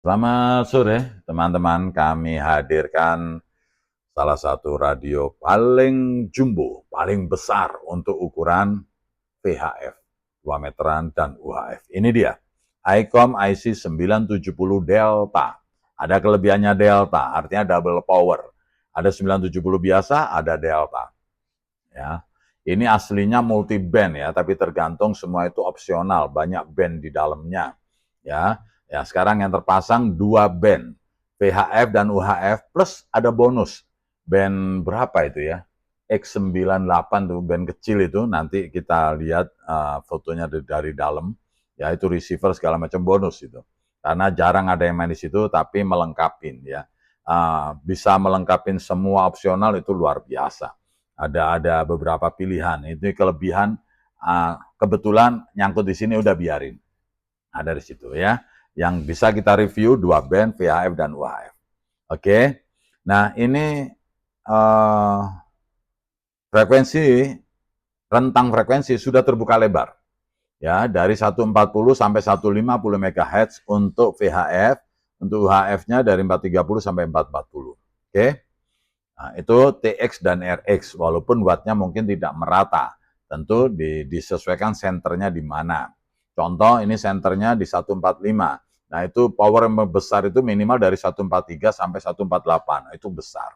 Selamat sore, teman-teman. Kami hadirkan salah satu radio paling jumbo, paling besar untuk ukuran VHF, 2 meteran dan UHF. Ini dia, ICOM IC 970 Delta. Ada kelebihannya Delta, artinya double power. Ada 970 biasa, ada Delta. Ya, ini aslinya multi band ya, tapi tergantung, semua itu opsional, banyak band di dalamnya. Ya, ya sekarang yang terpasang 2 band, VHF dan UHF, plus ada bonus band berapa itu ya? X98 tuh, band kecil itu, nanti kita lihat fotonya dari dalam, ya itu receiver segala macam bonus itu. Karena jarang ada yang main di situ, tapi melengkapin ya. Bisa melengkapin semua opsional itu luar biasa. Ada beberapa pilihan. Itu kelebihan, kebetulan nyangkut di sini udah biarin. Ada di situ ya. Yang bisa kita review 2 band VHF dan UHF. Oke. Nah, ini frekuensi, rentang frekuensi sudah terbuka lebar. Ya, dari 140 sampai 150 MHz untuk VHF, untuk UHF-nya dari 430 sampai 440. Oke. Nah, itu TX dan RX, walaupun wattnya mungkin tidak merata. Tentu disesuaikan senternya di mana. Contoh, ini senternya di 145. Nah, itu power yang besar itu minimal dari 143 sampai 148. Nah, itu besar.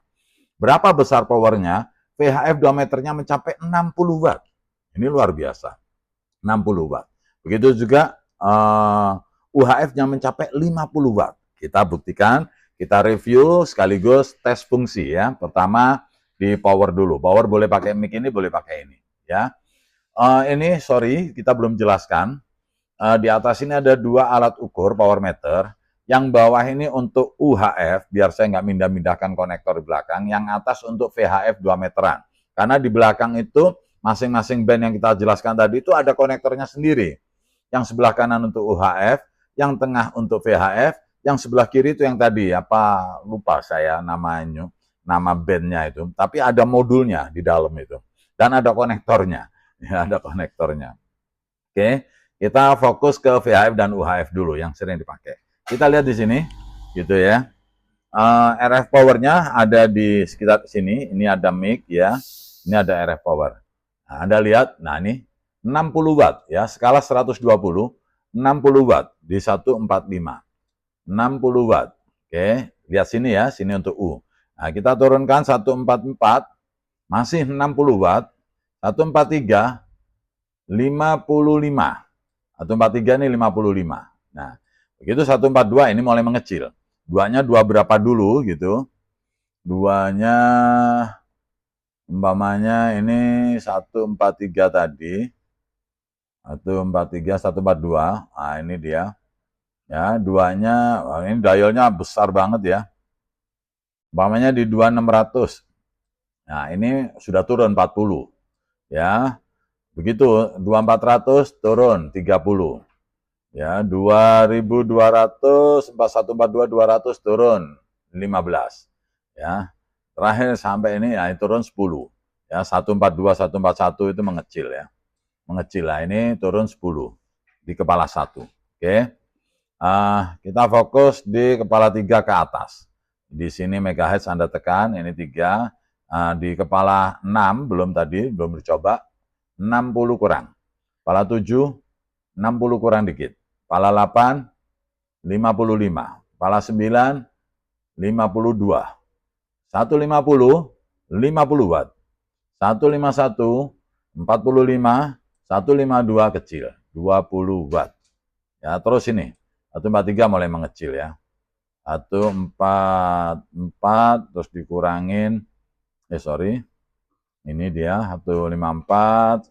Berapa besar powernya? VHF 2 meternya mencapai 60 watt. Ini luar biasa. 60 watt. Begitu juga UHF-nya mencapai 50 watt. Kita buktikan, kita review sekaligus tes fungsi ya. Pertama di power dulu. Power boleh pakai mic ini, boleh pakai ini ya. Ini sorry kita belum jelaskan. Di atas ini ada 2 alat ukur power meter. Yang bawah ini untuk UHF, biar saya nggak mindah-mindahkan konektor di belakang. Yang atas untuk VHF 2 meteran. Karena di belakang itu masing-masing band yang kita jelaskan tadi itu ada konektornya sendiri. Yang sebelah kanan untuk UHF, yang tengah untuk VHF, yang sebelah kiri itu yang tadi, apa lupa saya namanya, nama bandnya itu. Tapi ada modulnya di dalam itu. Dan ada konektornya. Ya, ada konektornya. Oke, kita fokus ke VHF dan UHF dulu yang sering dipakai. Kita lihat di sini, gitu ya. RF powernya ada di sekitar sini. Ini ada mic ya. Ini ada RF power. Nah, Anda lihat, nah ini 60 watt ya, skala 120, 60 watt di 145. 60 watt. Oke, lihat sini ya, sini untuk U. Nah, kita turunkan 144, masih 60 watt. 143, 55. 143 ini 55. Nah, begitu 142 ini mulai mengecil. Duanya 2 berapa dulu gitu. Duanya umpamanya ini 143 tadi. 143, 142. Nah, ini dia. Ya, duanya ini dialnya besar banget ya. Umpamanya di 2600. Nah, ini sudah turun 40. Ya. Begitu 2400 turun 30. Ya, 2200, 4142 200 turun 15. Ya. Terakhir sampai ini ya turun 10. Ya, 142 141 itu mengecil ya. Mengecil lah, ini turun 10 di kepala 1. Oke. Kita fokus di kepala 3 ke atas. Di sini megahertz Anda tekan, ini 3. Di kepala 6 belum tadi, belum dicoba. 60 kurang. Kepala 7, 60 kurang dikit. Kepala 8, 55. Kepala 9, 52. 150, 50 watt. 151, 45, 152 kecil, 20 watt. Ya, terus ini 143 mulai mengecil ya. 144 terus dikurangin, ini dia 154,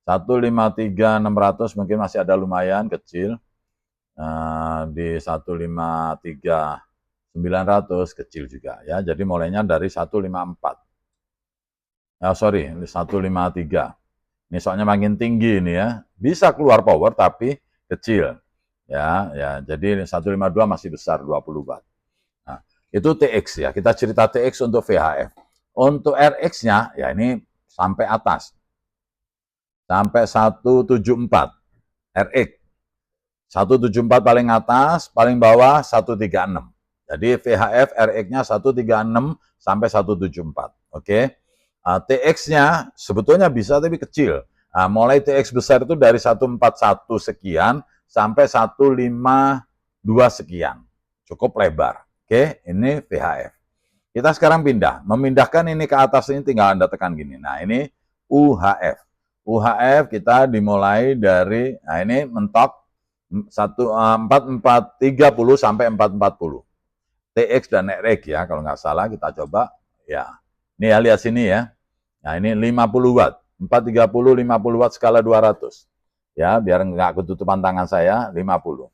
153 600 mungkin masih ada lumayan kecil. Di 153 900 kecil juga ya. Jadi mulainya dari 154. 153. Ini soalnya makin tinggi ini ya. Bisa keluar power tapi kecil. Ya, ya. Jadi 152 masih besar 20 watt. Nah, itu TX ya. Kita cerita TX untuk VHF. Untuk RX-nya ya ini sampai atas. Sampai 174 RX. 174 paling atas, paling bawah 136. Jadi VHF RX-nya 136 sampai 174. Oke. TX-nya sebetulnya bisa tapi kecil. Mulai TX besar itu dari 141 sekian sampai 152 sekian. Cukup lebar. Oke, ini VHF. Kita sekarang memindahkan ini ke atas ini tinggal Anda tekan gini. Nah, ini UHF. UHF kita dimulai dari, nah ini mentok 4430 sampai 440. TX dan RX ya, kalau nggak salah kita coba ya. Ini ya, lihat sini ya. Nah, ini 50 watt. 430 50 watt skala 200. Ya, biar nggak ketutupan tangan saya, 50.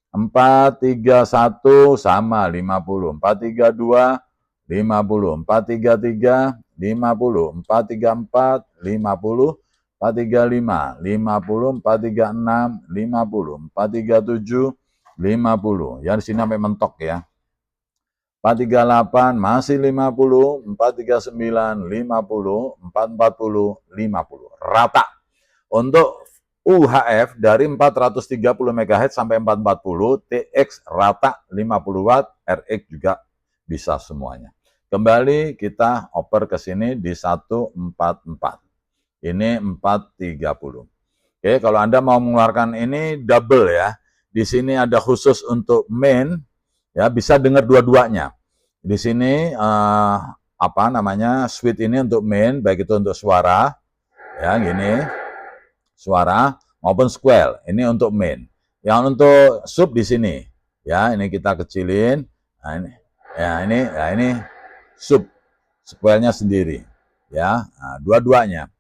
431 sama 50. 432 50. 433 50. 434 50. 435 50. 436 50. 437 50. Ya, di sini sampai mentok ya. 438 masih 50, 439 50, 440 50. Rata. Untuk UHF dari 430 MHz sampai 440, TX rata 50 watt, RX juga bisa semuanya. Kembali kita oper ke sini di 144. Ini 430. Oke, kalau Anda mau mengeluarkan ini double ya. Di sini ada khusus untuk main, ya bisa dengar dua-duanya. Di sini apa namanya switch ini untuk main, baik itu untuk suara, ya gini, suara maupun square. Ini untuk main. Yang untuk sub di sini, ya ini kita kecilin. Nah, ini, ya ini sub, square-nya sendiri, ya. Nah, dua-duanya.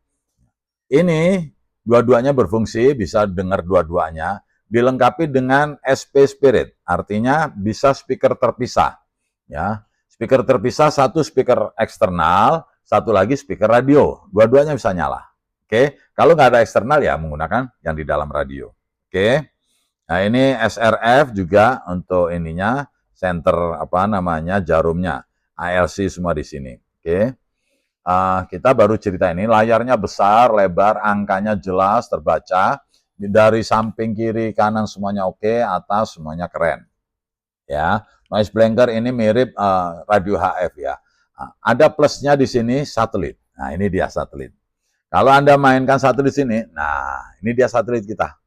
Ini dua-duanya berfungsi, bisa dengar dua-duanya. Dilengkapi dengan SP Spirit, artinya bisa speaker terpisah. Ya, speaker terpisah, satu speaker eksternal, satu lagi speaker radio. Dua-duanya bisa nyala. Oke, kalau nggak ada eksternal ya menggunakan yang di dalam radio. Oke, nah ini SRF juga untuk ininya, center apa namanya jarumnya, ALC semua di sini. Oke, kita baru cerita ini, layarnya besar, lebar, angkanya jelas, terbaca. Dari samping kiri kanan semuanya oke, atas semuanya keren. Ya, noise blanker ini mirip radio HF ya. Ada plusnya di sini satelit. Nah, ini dia satelit. Kalau Anda mainkan satelit sini, nah ini dia satelit kita.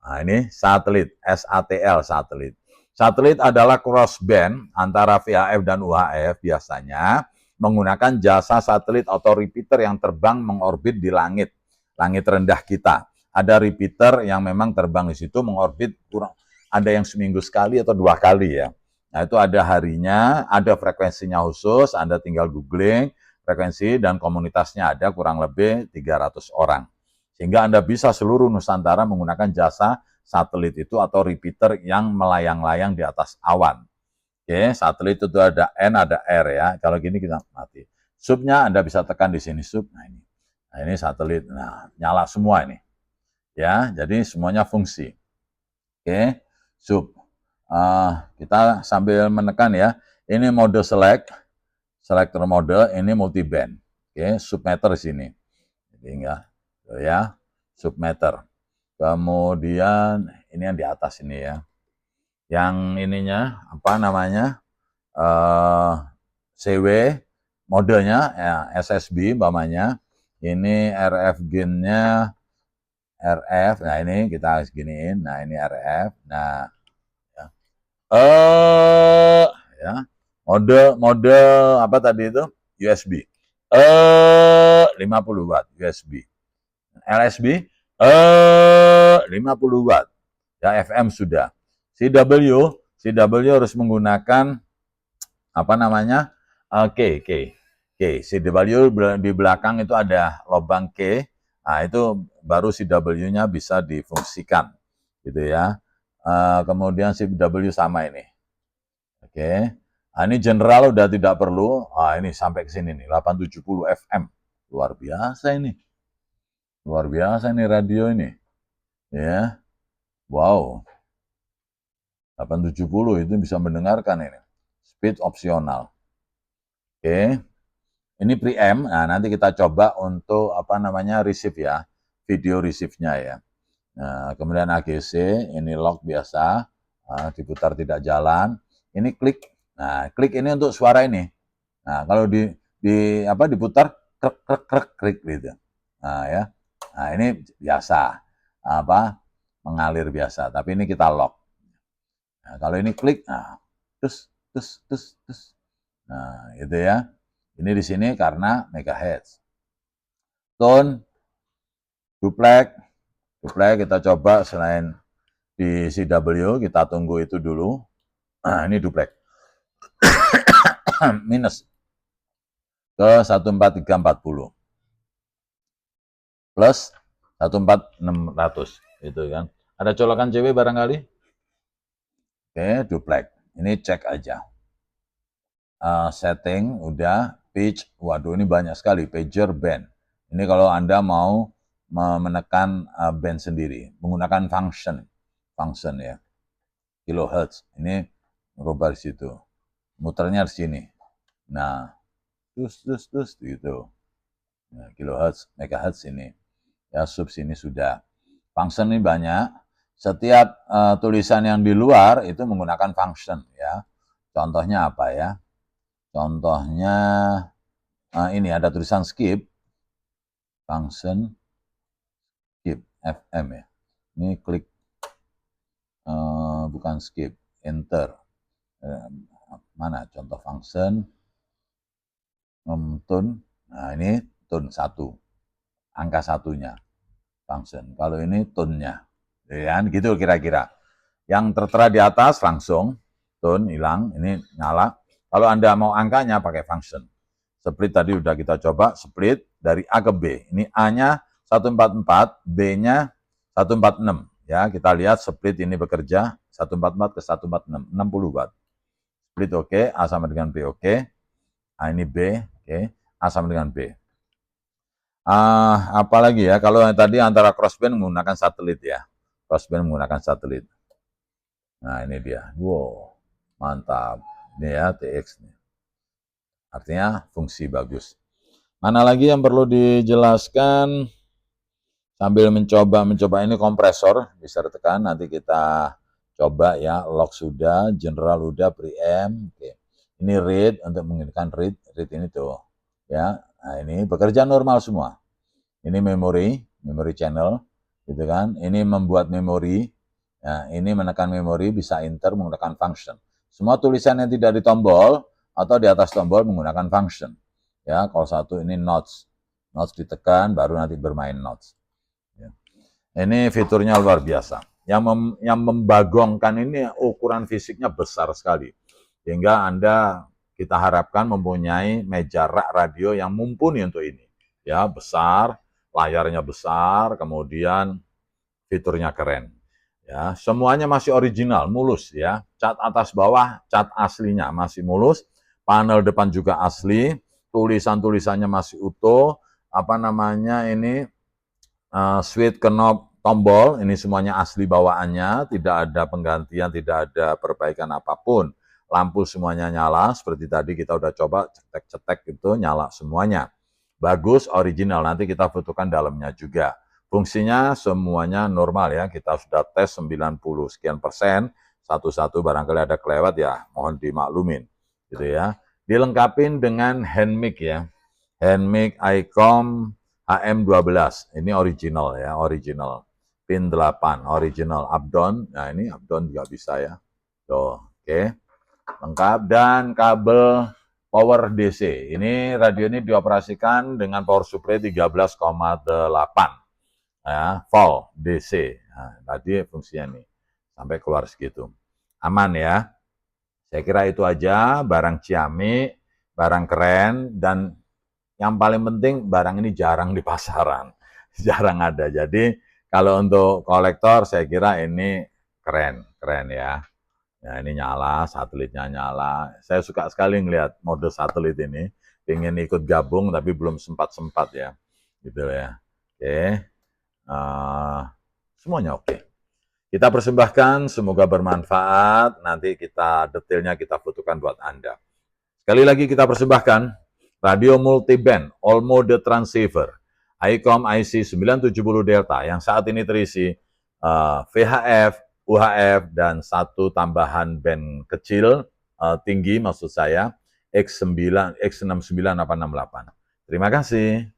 Nah, ini satelit, SATL satelit. Satelit adalah crossband antara VHF dan UHF biasanya menggunakan jasa satelit atau repeater yang terbang mengorbit di langit rendah kita. Ada repeater yang memang terbang di situ mengorbit kurang, ada yang seminggu sekali atau 2 kali ya. Nah itu ada harinya, ada frekuensinya khusus, Anda tinggal googling frekuensi dan komunitasnya ada kurang lebih 300 orang. Sehingga Anda bisa seluruh Nusantara menggunakan jasa satelit itu atau repeater yang melayang-layang di atas awan. Oke, satelit itu ada N, ada R ya. Kalau gini kita mati. Subnya Anda bisa tekan di sini sub. Nah ini satelit. Nah, nyala semua ini. Ya, jadi semuanya fungsi. Oke, sub. Kita sambil menekan ya. Ini mode select, selector mode. Ini multiband. Oke, submeter di sini. Jadi ya, submeter. Kemudian ini yang di atas ini ya. Yang ininya apa namanya? CW modenya ya, SSB umpamanya. Ini RF gain-nya RF. Nah, ini kita giniin. Nah, ini RF. Nah, ya. Ya. Mode apa tadi itu? USB. 50 watt USB. LSB 50 watt. Ya, FM sudah. CW harus menggunakan apa namanya? K. CW di belakang itu ada lubang K. Nah, itu baru CW-nya bisa difungsikan, gitu ya. Kemudian CW sama ini. Oke. Nah, ini general udah tidak perlu. Ini sampai ke sini nih, 870 FM. Luar biasa ini. Luar biasa ini radio ini. Ya. Wow. 870 itu bisa mendengarkan ini. Speed opsional. Oke. Ini preamp. Nah, nanti kita coba untuk apa namanya receive ya. Video receive-nya ya. Nah, kemudian AGC, ini lock biasa, diputar tidak jalan. Ini klik. Nah, klik ini untuk suara ini. Nah, kalau diputar krek krek krek klik gitu. Nah, ya. Nah, ini biasa. Mengalir biasa, tapi ini kita lock. Nah, kalau ini klik, terus. Nah, itu ya. Ini di sini karena megahertz. Tone, duplex kita coba selain di CW, kita tunggu itu dulu. Nah, ini duplex. Minus ke 14340 plus 14600 itu kan. Ada colokan CW barangkali? Oke, duplex. Ini cek aja. Setting udah, pitch, waduh ini banyak sekali, pager, band. Ini kalau Anda mau menekan band sendiri, menggunakan function ya, kilohertz. Ini merubah di situ, muternya di sini. Nah, terus gitu. Nah, kilohertz, megahertz ini. Ya, sub sini sudah. Function ini banyak. Setiap tulisan yang di luar itu menggunakan function ya. Contohnya apa ya? Contohnya ini ada tulisan skip, function skip FM ya. Ini klik bukan skip, enter. Mana contoh function tune. Nah, ini tune 1. Angka satunya function. Kalau ini tune-nya. Ya, gitu kira-kira. Yang tertera di atas langsung tune hilang, ini nyala. Kalau Anda mau angkanya pakai function. Split tadi udah kita coba, split dari A ke B. Ini A-nya 144, B-nya 146. Ya, kita lihat split ini bekerja 144 ke 146, 60 watt. Split oke, A sama dengan B oke. Nah, ini B, oke. A sama dengan B. Apalagi ya, kalau yang tadi antara crossband menggunakan satelit ya. Crossband menggunakan satelit. Nah, ini dia. Wow, mantap. Ini ya, TX nih. Artinya fungsi bagus. Mana lagi yang perlu dijelaskan? Sambil mencoba ini kompresor, bisa ditekan, nanti kita coba ya, lock sudah, general udah, preamp. Oke. Ini read, untuk menginginkan read ini tuh. Ya, nah ini bekerja normal semua. Ini memori channel, gitu kan. Ini membuat memori, ya, ini menekan memori, bisa enter menggunakan function. Semua tulisan yang tidak di tombol atau di atas tombol menggunakan function. Ya, kalau satu ini notes ditekan, baru nanti bermain notes. Ya. Ini fiturnya luar biasa. Yang membagongkan ini ukuran fisiknya besar sekali, sehingga kita harapkan mempunyai meja rak radio yang mumpuni untuk ini. Ya, besar, layarnya besar, kemudian fiturnya keren. Ya, semuanya masih original, mulus ya. Cat atas bawah, cat aslinya masih mulus. Panel depan juga asli, tulisan-tulisannya masih utuh. Ini switch knob tombol, ini semuanya asli bawaannya, tidak ada penggantian, tidak ada perbaikan apapun. Lampu semuanya nyala, seperti tadi kita udah coba cetek-cetek itu nyala semuanya. Bagus, original, nanti kita fotokan dalamnya juga. Fungsinya semuanya normal ya, kita sudah tes 90 sekian persen, satu-satu barangkali ada kelewat ya, mohon dimaklumin. Gitu ya. Dilengkapin dengan hand mic ya, hand mic ICOM HM12, ini original ya, original. Pin 8, original up down. Nah, ini up down juga bisa ya. Tuh, oke. Lengkap, dan kabel power DC. Ini radio ini dioperasikan dengan power supply 13,8 ya, volt DC. Nah, tadi fungsinya nih sampai keluar segitu. Aman ya. Saya kira itu aja, barang ciamik, barang keren, dan yang paling penting barang ini jarang di pasaran, jarang ada. Jadi kalau untuk kolektor saya kira ini keren ya. Ya ini nyala, satelitnya nyala. Saya suka sekali ngelihat mode satelit ini. Pengen ikut gabung tapi belum sempat ya, gitu ya. Oke, semuanya oke. Kita persembahkan, semoga bermanfaat. Nanti detailnya kita fotokan buat Anda. Sekali lagi kita persembahkan radio multiband all mode transceiver ICOM IC 970 Delta yang saat ini terisi VHF, UHF, dan satu tambahan band kecil, tinggi maksud saya, X9, X69 apa 68. Terima kasih.